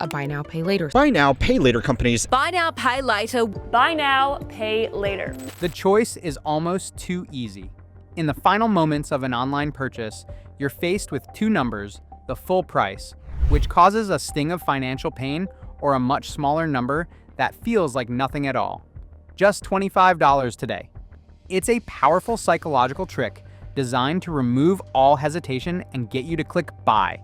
A buy now, pay later. Buy now, pay later companies. Buy now, pay later. Buy now, pay later. The choice is almost too easy. In the final moments of an online purchase, you're faced with two numbers, the full price, which causes a sting of financial pain, or a much smaller number that feels like nothing at all. Just $25 today. It's a powerful psychological trick designed to remove all hesitation and get you to click buy.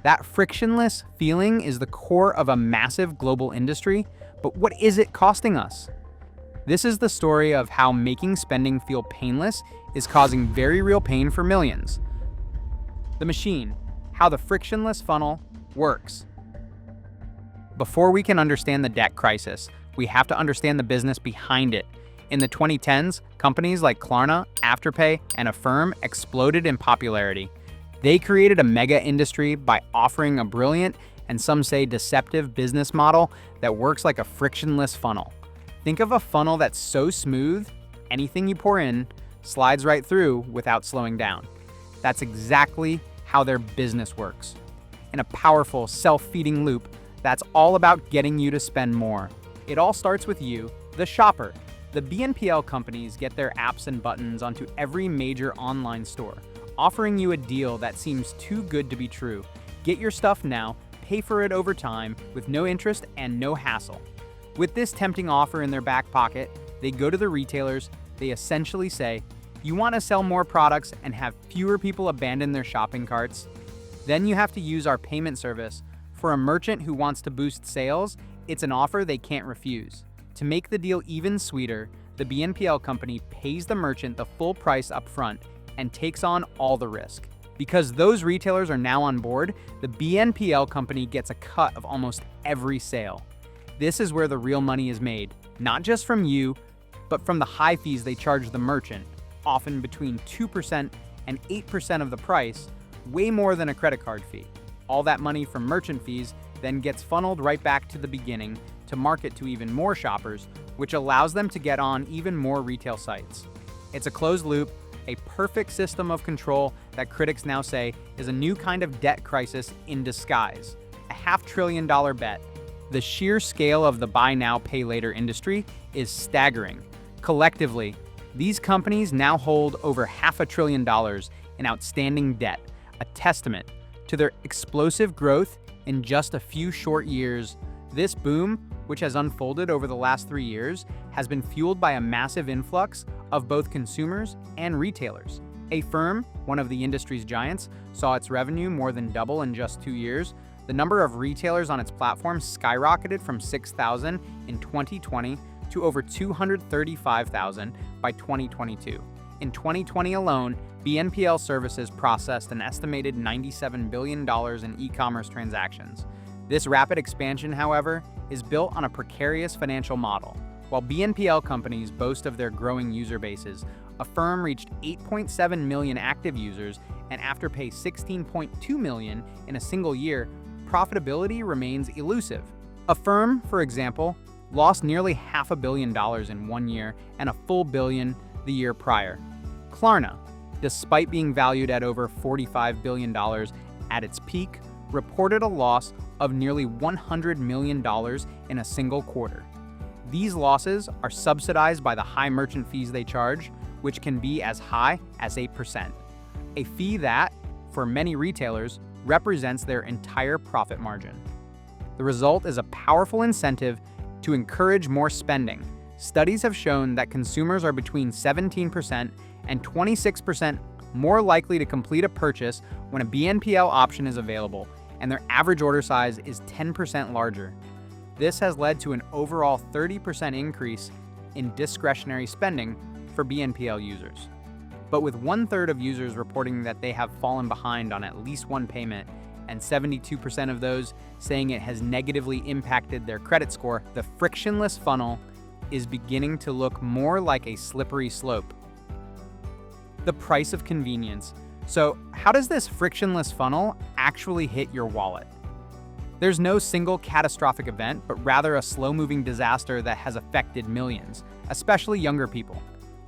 That frictionless feeling is the core of a massive global industry, but what is it costing us? This is the story of how making spending feel painless is causing very real pain for millions. The machine, how the frictionless funnel works. Before we can understand the debt crisis, we have to understand the business behind it. In the 2010s, companies like Klarna, Afterpay, and Affirm exploded in popularity. They created a mega industry by offering a brilliant, and some say deceptive, business model that works like a frictionless funnel. Think of a funnel that's so smooth, anything you pour in slides right through without slowing down. That's exactly how their business works. In a powerful, self-feeding loop that's all about getting you to spend more. It all starts with you, the shopper. The BNPL companies get their apps and buttons onto every major online store, offering you a deal that seems too good to be true. Get your stuff now, pay for it over time with no interest and no hassle. With this tempting offer in their back pocket, they go to the retailers. They essentially say, you want to sell more products and have fewer people abandon their shopping carts? Then you have to use our payment service. For a merchant who wants to boost sales, it's an offer they can't refuse. To make the deal even sweeter, the BNPL company pays the merchant the full price up front and takes on all the risk. Because those retailers are now on board, the BNPL company gets a cut of almost every sale. This is where the real money is made, not just from you, but from the high fees they charge the merchant, often between 2% and 8% of the price, way more than a credit card fee. All that money from merchant fees then gets funneled right back to the beginning to market to even more shoppers, which allows them to get on even more retail sites. It's a closed loop, a perfect system of control that critics now say is a new kind of debt crisis in disguise, a $500 billion bet. The sheer scale of the buy now, pay later industry is staggering. Collectively, these companies now hold over $500 billion in outstanding debt, a testament to their explosive growth in just a few short years. This boom, which has unfolded over the last 3 years, has been fueled by a massive influx of both consumers and retailers. Affirm, one of the industry's giants, saw its revenue more than double in just 2 years. The number of retailers on its platform skyrocketed from 6,000 in 2020 to over 235,000 by 2022. In 2020 alone, BNPL services processed an estimated $97 billion in e-commerce transactions. This rapid expansion, however, is built on a precarious financial model. While BNPL companies boast of their growing user bases, Affirm reached 8.7 million active users and Afterpay 16.2 million in a single year, profitability remains elusive. Affirm, for example, lost nearly $500 million in 1 year and a full billion the year prior. Klarna, despite being valued at over $45 billion at its peak, reported a loss of nearly $100 million in a single quarter. These losses are subsidized by the high merchant fees they charge, which can be as high as 8%. A fee that, for many retailers, represents their entire profit margin. The result is a powerful incentive to encourage more spending. Studies have shown that consumers are between 17% and 26% more likely to complete a purchase when a BNPL option is available, and their average order size is 10% larger. This has led to an overall 30% increase in discretionary spending for BNPL users. But with 1/3 of users reporting that they have fallen behind on at least one payment, and 72% of those saying it has negatively impacted their credit score, the frictionless funnel is beginning to look more like a slippery slope. The price of convenience. So, how does this frictionless funnel actually hit your wallet? There's no single catastrophic event, but rather a slow-moving disaster that has affected millions, especially younger people.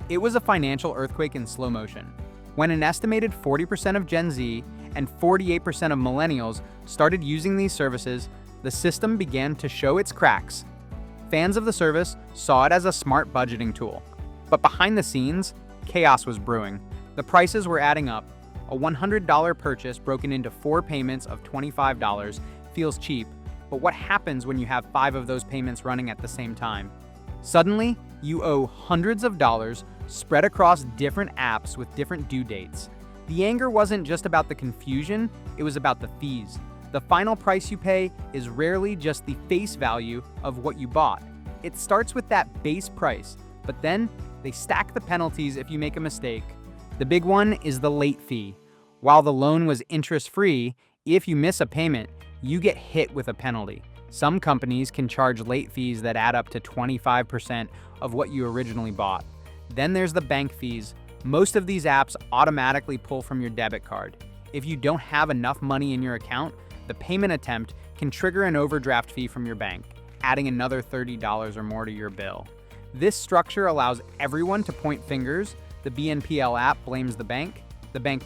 It was a financial earthquake in slow motion. When an estimated 40% of Gen Z and 48% of millennials started using these services, the the system began to show its cracks. Fans of the service saw it as a smart budgeting tool. But behind the scenes, chaos was brewing. The prices were adding up. A $100 purchase broken into 4 payments of $25 feels cheap, but what happens when you have 5 of those payments running at the same time? Suddenly, you owe hundreds of dollars spread across different apps with different due dates. The anger wasn't just about the confusion, it was about the fees. The final price you pay is rarely just the face value of what you bought. It starts with that base price, but then they stack the penalties if you make a mistake. The big one is the late fee. While the loan was interest-free, if you miss a payment, you get hit with a penalty. Some companies can charge late fees that add up to 25% of what you originally bought. Then there's the bank fees. Most of these apps automatically pull from your debit card. If you don't have enough money in your account, the payment attempt can trigger an overdraft fee from your bank, adding another $30 or more to your bill. This structure allows everyone to point fingers. The BNPL app blames the bank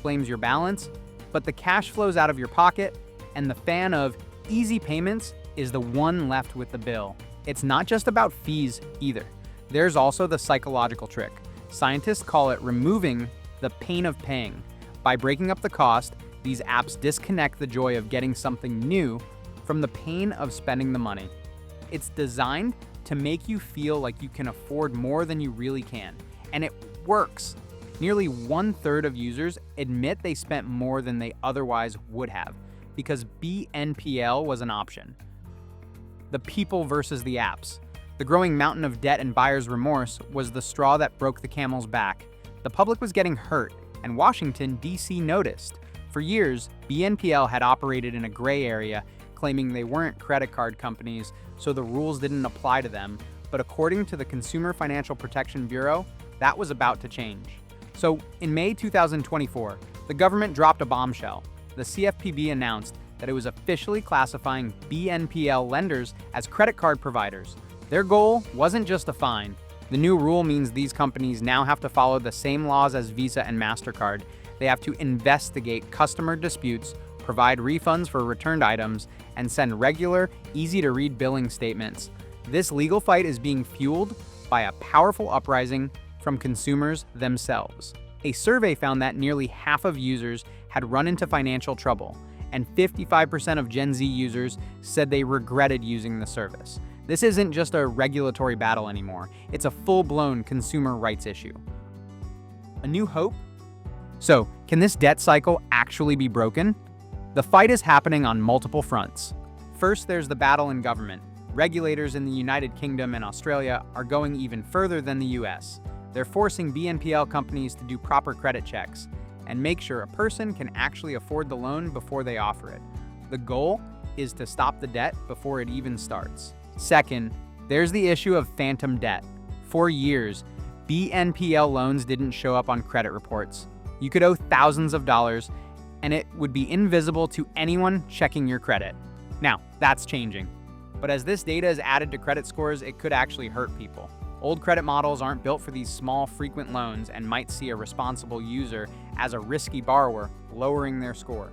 blames your balance, but the cash flows out of your pocket, and the fan of easy payments is the one left with the bill. It's not just about fees either. There's also the psychological trick. Scientists call it removing the pain of paying. By breaking up the cost, these apps disconnect the joy of getting something new from the pain of spending the money. It's designed to make you feel like you can afford more than you really can, and it works. Nearly 1/3 of users admit they spent more than they otherwise would have because BNPL was an option. The people versus the apps. The growing mountain of debt and buyer's remorse was the straw that broke the camel's back. The public was getting hurt, and Washington, D.C. noticed. For years, BNPL had operated in a gray area, claiming they weren't credit card companies, so the rules didn't apply to them. But according to the Consumer Financial Protection Bureau, that was about to change. So in May 2024, the government dropped a bombshell. The CFPB announced that it was officially classifying BNPL lenders as credit card providers. Their goal wasn't just a fine. The new rule means these companies now have to follow the same laws as Visa and MasterCard. They have to investigate customer disputes, provide refunds for returned items, and send regular, easy-to-read billing statements. This legal fight is being fueled by a powerful uprising from consumers themselves. A survey found that nearly half of users had run into financial trouble, and 55% of Gen Z users said they regretted using the service. This isn't just a regulatory battle anymore, it's a full-blown consumer rights issue. A new hope? So, can this debt cycle actually be broken? The fight is happening on multiple fronts. First, there's the battle in government. Regulators in the United Kingdom and Australia are going even further than the US. They're forcing BNPL companies to do proper credit checks and make sure a person can actually afford the loan before they offer it. The goal is to stop the debt before it even starts. Second, there's the issue of phantom debt. For years, BNPL loans didn't show up on credit reports. You could owe thousands of dollars, and it would be invisible to anyone checking your credit. Now, that's changing. But as this data is added to credit scores, it could actually hurt people. Old credit models aren't built for these small, frequent loans and might see a responsible user as a risky borrower, lowering their score.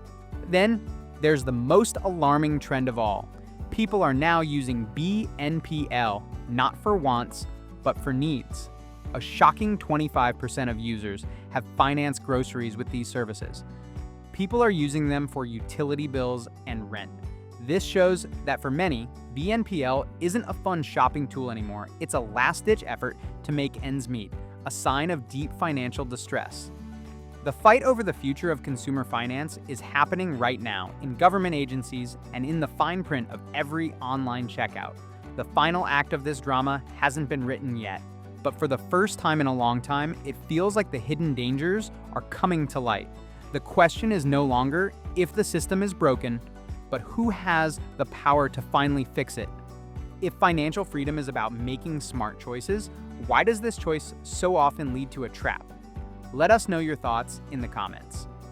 Then, there's the most alarming trend of all. People are now using BNPL not for wants, but for needs. A shocking 25% of users have financed groceries with these services. People are using them for utility bills and rent. This shows that for many, BNPL isn't a fun shopping tool anymore. It's a last-ditch effort to make ends meet, a sign of deep financial distress. The fight over the future of consumer finance is happening right now in government agencies and in the fine print of every online checkout. The final act of this drama hasn't been written yet, but for the first time in a long time, it feels like the hidden dangers are coming to light. The question is no longer if the system is broken, but who has the power to finally fix it? If financial freedom is about making smart choices, why does this choice so often lead to a trap? Let us know your thoughts in the comments.